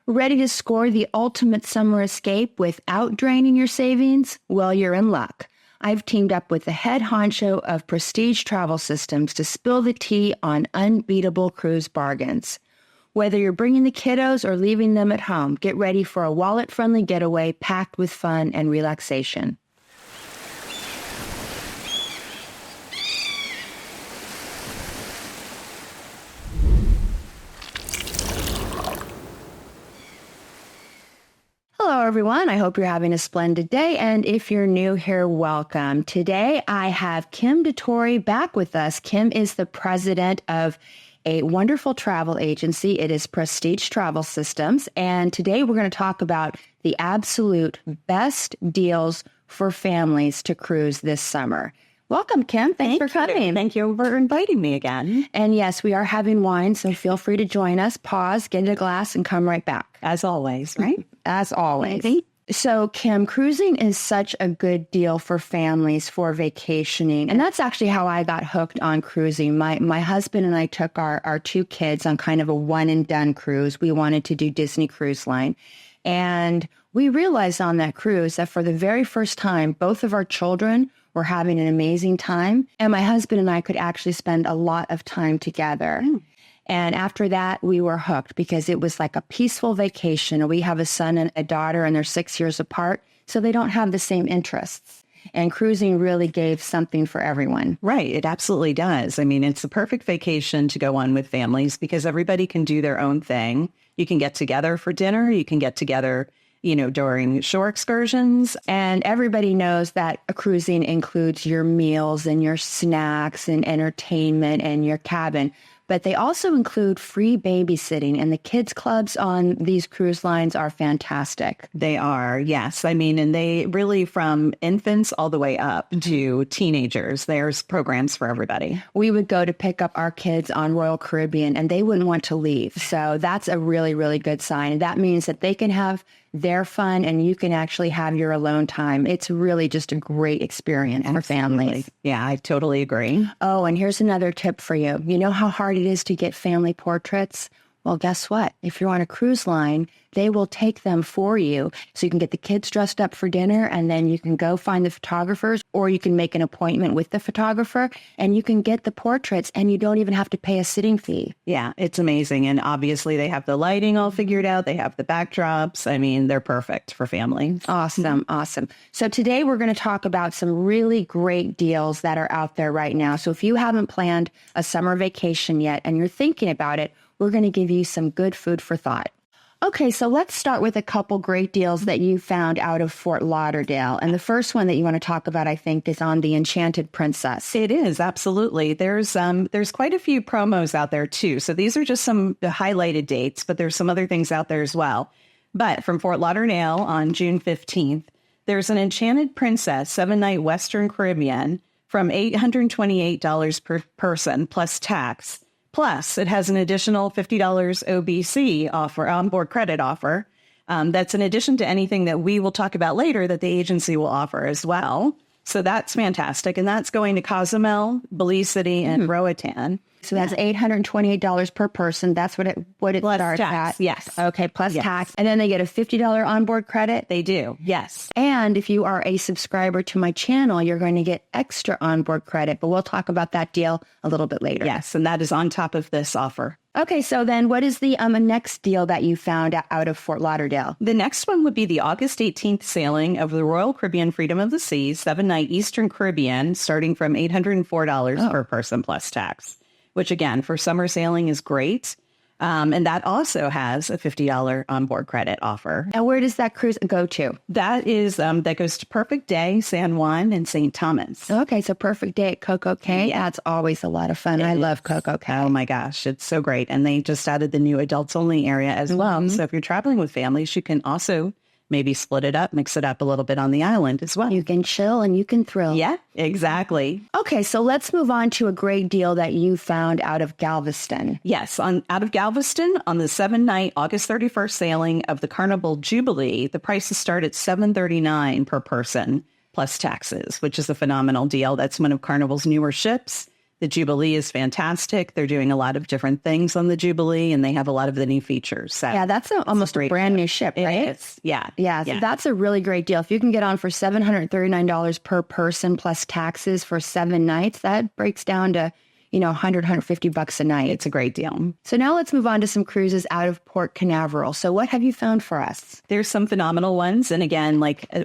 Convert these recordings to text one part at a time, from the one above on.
Ready to score the ultimate summer escape without draining your savings? Well, you're in luck. I've teamed up with the head honcho of Prestige Travel Systems to spill the tea on unbeatable cruise bargains. Whether you're bringing the kiddos or leaving them at home, get ready for a wallet-friendly getaway packed with fun and relaxation. Hello, everyone. I hope you're having a splendid day. And if you're new here, welcome. Today, I have Kim DeTore back with us. Kim is the president of a wonderful travel agency. It is Prestige Travel Systems. And today, we're going to talk about the absolute best deals for families to cruise this summer. Welcome, Kim. Thanks for coming. Thank you for inviting me again. And yes, we are having wine, so feel free to join us. Pause, get a glass, and come right back. As always, right? As always. So, Kim, cruising is such a good deal for families for vacationing. And that's actually how I got hooked on cruising. My husband and I took our two kids on kind of a one-and-done cruise. We wanted to do Disney Cruise Line. And we realized on that cruise that for the very first time, both of our children were having an amazing time. And my husband and I could actually spend a lot of time together. And after that, we were hooked because it was like a peaceful vacation. We have a son and a daughter, and they're 6 years apart, so they don't have the same interests. And cruising really gave something for everyone. Right. It absolutely does. I mean, it's a perfect vacation to go on with families because everybody can do their own thing. You can get together for dinner. You can get together, during shore excursions. And everybody knows that a cruising includes your meals and your snacks and entertainment and your cabin. But they also include free babysitting, and the kids clubs on these cruise lines are fantastic. They are, yes. I mean, and they really from infants all the way up to teenagers. There's programs for everybody. We would go to pick up our kids on Royal Caribbean, and they wouldn't want to leave. So that's a really, really good sign. And that means that they can have their fun and you can actually have your alone time. It's really just a great experience for families. Yeah, I totally agree. Oh, and here's another tip for you. You know how hard it is to get family portraits? Well, guess what? If you're on a cruise line, they will take them for you. So you can get the kids dressed up for dinner, and then you can go find the photographers, or you can make an appointment with the photographer and you can get the portraits, and you don't even have to pay a sitting fee. Yeah, it's amazing. And obviously they have the lighting all figured out. They have the backdrops. I mean, they're perfect for families. Awesome. Awesome. So today we're going to talk about some really great deals that are out there right now. So if you haven't planned a summer vacation yet and you're thinking about it, we're going to give you some good food for thought. Okay, so let's start with a couple great deals that you found out of Fort Lauderdale. And the first one that you want to talk about, I think, is on the Enchanted Princess. It is, absolutely. There's quite a few promos out there, too. So these are just some highlighted dates, but there's some other things out there as well. But from Fort Lauderdale on June 15th, there's an Enchanted Princess 7-night Western Caribbean from $828 per person plus tax. Plus, it has an additional $50 OBC offer, onboard credit offer. That's in addition to anything that we will talk about later that the agency will offer as well. So that's fantastic. And that's going to Cozumel, Belize City, and Roatan. So that's $828 per person. That's what it plus starts tax, at. yes. Okay, plus tax. And then they get a $50 onboard credit. They do, yes. And if you are a subscriber to my channel, you're going to get extra onboard credit. But we'll talk about that deal a little bit later. Yes, and that is on top of this offer. Okay, so then what is the next deal that you found out of Fort Lauderdale? The next one would be the August 18th sailing of the Royal Caribbean Freedom of the Seas, 7-night Eastern Caribbean, starting from $804 per person plus tax, which again, for summer sailing is great. And that also has a $50 onboard credit offer. And where does that cruise go to? That is that goes to Perfect Day, San Juan, and St. Thomas. Okay, so Perfect Day at Coco Cay. Yeah. That's always a lot of fun. I love Coco Cay. Oh my gosh, it's so great. And they just added the new adults only area as well. So if you're traveling with families, you can also maybe split it up, mix it up a little bit on the island as well. You can chill and you can thrill. Yeah, exactly. Okay, so let's move on to a great deal that you found out of Galveston. Yes, out of Galveston on the 7-night August 31st sailing of the Carnival Jubilee, the prices start at $739 per person plus taxes, which is a phenomenal deal. That's one of Carnival's newer ships. The Jubilee is fantastic. They're doing a lot of different things on the Jubilee, and they have a lot of the new features. So yeah, that's almost a brand new ship, right? It is. Yeah. Yeah, so that's a really great deal. If you can get on for $739 per person plus taxes for 7 nights, that breaks down to, $150 a night. It's a great deal. So now let's move on to some cruises out of Port Canaveral. So what have you found for us? There's some phenomenal ones. And again,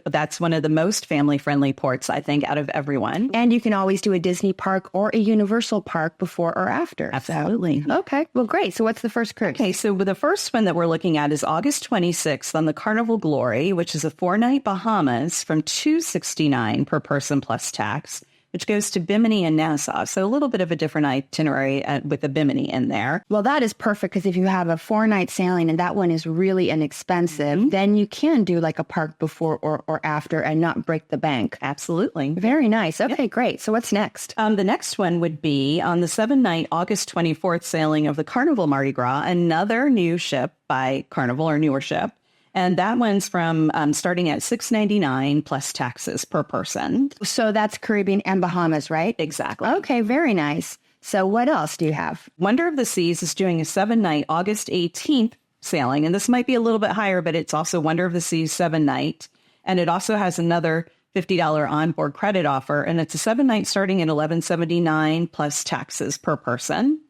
that's one of the most family-friendly ports, I think, out of everyone. And you can always do a Disney park or a Universal park before or after. Absolutely. So, okay, well, great. So what's the first cruise? Okay, so the first one that we're looking at is August 26th on the Carnival Glory, which is a 4-night Bahamas from $269 per person plus tax, which goes to Bimini and Nassau. So a little bit of a different itinerary with the Bimini in there. Well, that is perfect because if you have a 4-night sailing and that one is really inexpensive, then you can do like a park before or after and not break the bank. Absolutely. Very nice. Okay, great. So what's next? The next one would be on the 7-night August 24th sailing of the Carnival Mardi Gras, another new ship by Carnival or newer ship. And that one's from starting at $699 plus taxes per person. So that's Caribbean and Bahamas, right? Exactly. Okay, very nice. So what else do you have? Wonder of the Seas is doing a 7-night August 18th sailing. And this might be a little bit higher, but it's also Wonder of the Seas 7-night. And it also has another $50 onboard credit offer. And it's a 7-night starting at $1179 plus taxes per person.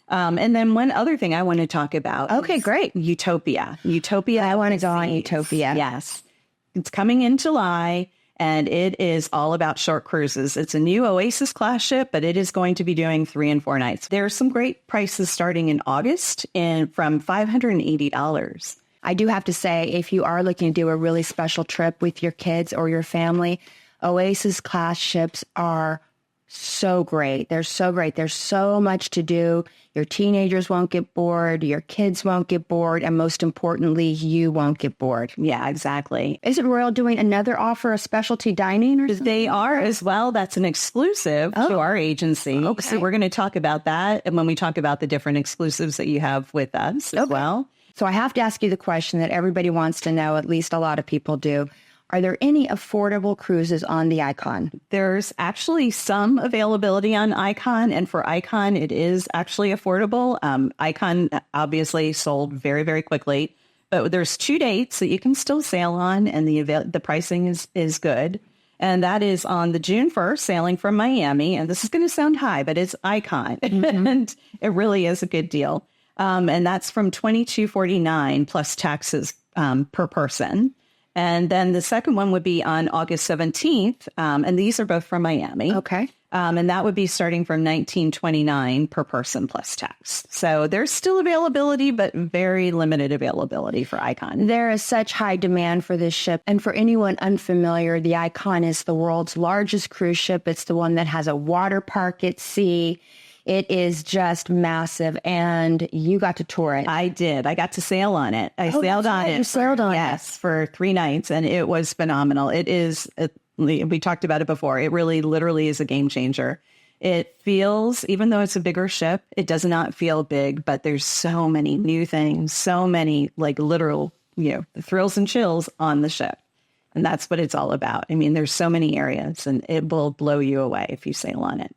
And then one other thing I want to talk about. Okay, great. Utopia. I want to go on Utopia. Yes. It's coming in July, and it is all about short cruises. It's a new Oasis class ship, but it is going to be doing 3 and 4 nights. There are some great prices starting in August and from $580. I do have to say, if you are looking to do a really special trip with your kids or your family, Oasis class ships are so great. They're so great. There's so much to do. Your teenagers won't get bored. Your kids won't get bored. And most importantly, you won't get bored. Yeah, exactly. Isn't Royal doing another offer of specialty dining or something? They are as well. That's an exclusive to our agency. Okay. So we're going to talk about that. And when we talk about the different exclusives that you have with us as well. So I have to ask you the question that everybody wants to know, at least a lot of people do. Are there any affordable cruises on the Icon? There's actually some availability on Icon, and for Icon, it is actually affordable. Icon obviously sold very, very quickly, but there's 2 dates that you can still sail on, and the pricing is good. And that is on the June 1st, sailing from Miami. And this is going to sound high, but it's Icon, and it really is a good deal. And that's from $22.49 plus taxes per person. And then the second one would be on August 17th. And these are both from Miami. Okay. And that would be starting from $19.29 per person plus tax. So there's still availability, but very limited availability for Icon. There is such high demand for this ship. And for anyone unfamiliar, the Icon is the world's largest cruise ship. It's the one that has a water park at sea. It is just massive, and you got to tour it. I did. I got to sail on it. I sailed on it. You sailed on it. Yes, for 3 nights, and it was phenomenal. It is, we talked about it before, it really literally is a game changer. It feels, even though it's a bigger ship, it does not feel big, but there's so many new things, so many literal, thrills and chills on the ship. And that's what it's all about. I mean, there's so many areas, and it will blow you away if you sail on it.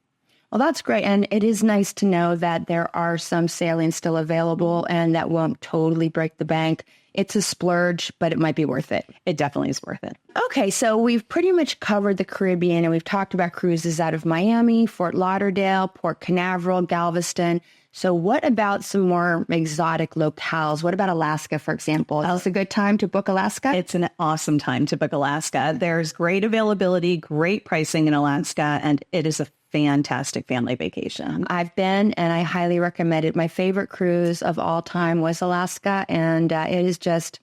Well, that's great. And it is nice to know that there are some sailings still available and that won't totally break the bank. It's a splurge, but it might be worth it. It definitely is worth it. Okay, so we've pretty much covered the Caribbean, and we've talked about cruises out of Miami, Fort Lauderdale, Port Canaveral, Galveston. So what about some more exotic locales? What about Alaska, for example? Is this a good time to book Alaska? It's an awesome time to book Alaska. There's great availability, great pricing in Alaska, and it is a fantastic family vacation. I've been, and I highly recommend it. My favorite cruise of all time was Alaska, and it is just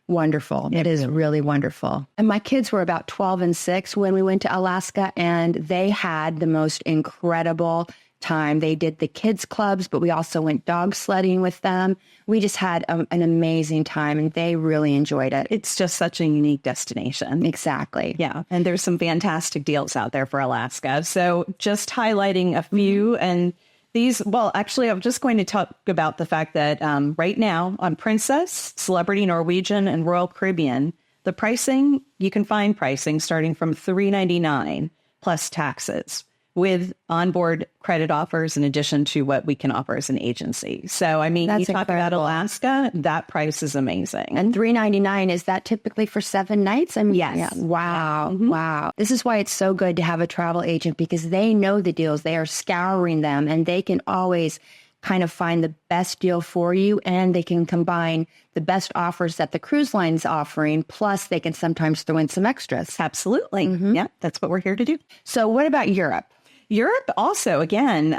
wonderful. It is really wonderful. And my kids were about 12 and 6 when we went to Alaska, and they had the most incredible time. They did the kids clubs, but we also went dog sledding with them. We just had an amazing time, and they really enjoyed it. It's just such a unique destination. Exactly. Yeah. And there's some fantastic deals out there for Alaska. So just highlighting a few, and these, well, actually, I'm just going to talk about the fact that right now on Princess, Celebrity Norwegian, and Royal Caribbean, the pricing, you can find pricing starting from $399 plus taxes, with onboard credit offers in addition to what we can offer as an agency. So, I mean, That's you talk about incredible. Alaska, that price is amazing. And $399, is that typically for 7 nights? I mean, Yes. yeah. Wow. Wow. This is why it's so good to have a travel agent, because they know the deals. They are scouring them, and they can always kind of find the best deal for you, and they can combine the best offers that the cruise line's offering, plus they can sometimes throw in some extras. Absolutely. Yeah, that's what we're here to do. So what about Europe? Europe also, again,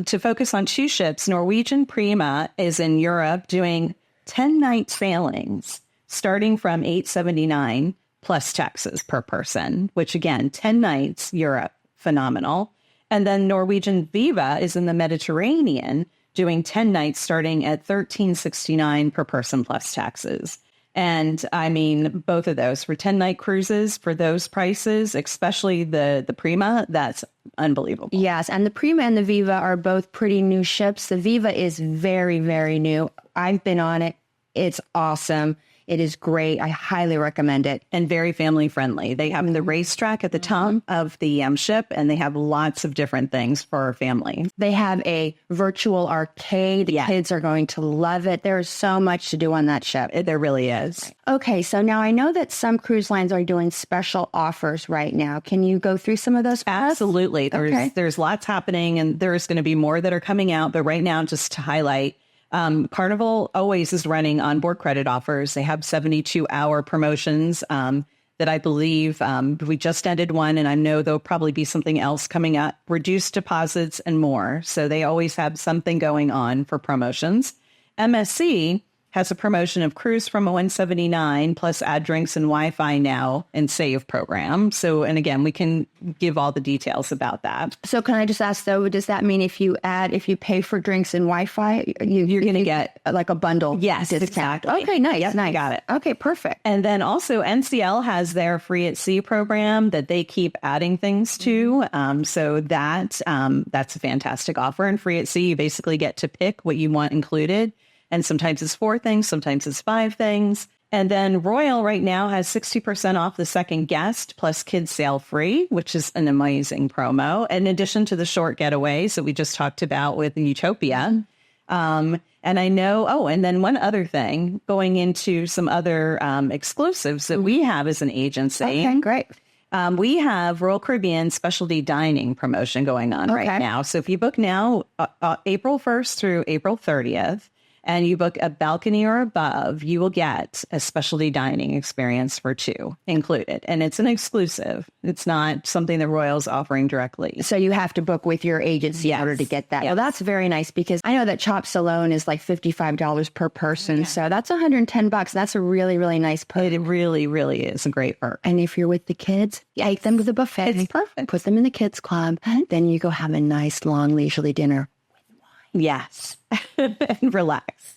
to focus on 2 ships, Norwegian Prima is in Europe doing 10-night sailings starting from $879 plus taxes per person, which again, 10 nights, Europe, phenomenal. And then Norwegian Viva is in the Mediterranean doing 10 nights starting at $1369 per person plus taxes. And I mean, both of those for 10-night cruises for those prices, especially the Prima, that's unbelievable. Yes, and the Prima and the Viva are both pretty new ships. The Viva is very, very new. I've been on it. It's awesome. It is great. I highly recommend it. And very family friendly. They have the racetrack at the top of the ship, and they have lots of different things for our family. They have a virtual arcade. The kids are going to love it. There is so much to do on that ship. There really is. Okay, so now I know that some cruise lines are doing special offers right now. Can you go through some of those for us? Absolutely. There's lots happening, and there's going to be more that are coming out. But right now, just to highlight, Carnival always is running onboard credit offers. They have 72-hour promotions that I believe we just ended one, and I know there'll probably be something else coming up, reduced deposits and more. So they always have something going on for promotions. MSC has a promotion of cruise from $179 plus add drinks and Wi-Fi now and save program. So, and again, we can give all the details about that. So can I just ask though, does that mean if you pay for drinks and Wi-Fi, you're going to get like a bundle? Yes, discount? exactly. Okay, nice. Yep, nice. Got it. Okay, perfect. And then also NCL has their free at sea program that they keep adding things to. So that's a fantastic offer. And free at sea, you basically get to pick what you want included. And sometimes it's 4 things, sometimes it's 5 things. And then Royal right now has 60% off the second guest plus kids sail free, which is an amazing promo. In addition to the short getaways that we just talked about with Utopia. And I know, and then one other thing, going into some other exclusives that we have as an agency. Okay, great. We have Royal Caribbean specialty dining promotion going on right now. So if you book now, April 1st through April 30th, and you book a balcony or above, you will get a specialty dining experience for 2 included. And it's an exclusive. It's not something that Royal's offering directly. So you have to book with your agency in order to get that. Yes. Well, that's very nice, because I know that Chops alone is like $55 per person. So that's $110. That's a really, really nice perk. It really, really is a great perk. And if you're with the kids, take them to the buffet. It's perfect. Put them in the kids club. Then you go have a nice, long, leisurely dinner. Yes. And relax.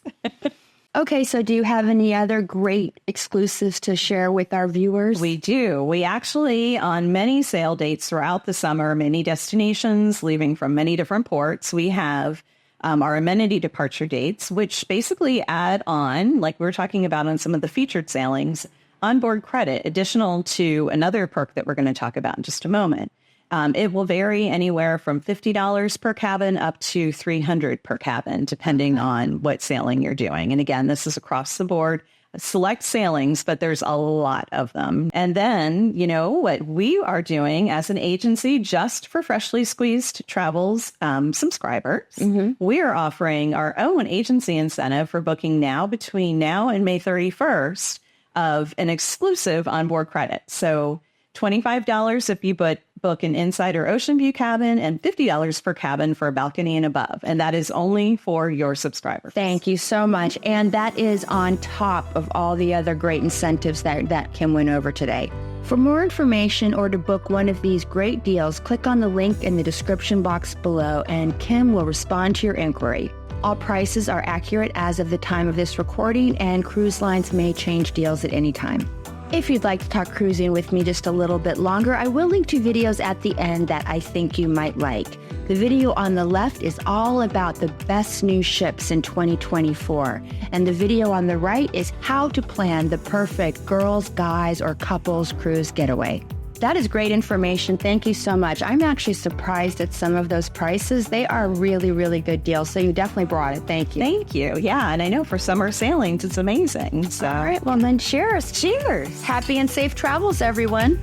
Okay, so do you have any other great exclusives to share with our viewers? We do. We actually, on many sail dates throughout the summer, many destinations leaving from many different ports, we have our amenity departure dates, which basically add on, like we were talking about on some of the featured sailings, onboard credit, additional to another perk that we're going to talk about in just a moment. It will vary anywhere from $50 per cabin up to $300 per cabin, depending on what sailing you're doing. And again, this is across the board, select sailings, but there's a lot of them. And then, you know, what we are doing as an agency just for Freshly Squeezed Travels subscribers, we are offering our own agency incentive for booking now between now and May 31st of an exclusive onboard credit. So $25 if you book an inside or ocean view cabin, and $50 per cabin for a balcony and above. And that is only for your subscribers. Thank you so much. And that is on top of all the other great incentives that Kim went over today. For more information or to book one of these great deals, click on the link in the description box below, and Kim will respond to your inquiry. All prices are accurate as of the time of this recording, and cruise lines may change deals at any time. If you'd like to talk cruising with me just a little bit longer, I will link 2 videos at the end that I think you might like. The video on the left is all about the best new ships in 2024. And the video on the right is how to plan the perfect girls, guys, or couples cruise getaway. That is great information. Thank you so much. I'm actually surprised at some of those prices. They are really, really good deals. So you definitely brought it. Thank you. Thank you. Yeah, and I know for summer sailings, it's amazing. So. All right, well then cheers. Cheers. Happy and safe travels, everyone.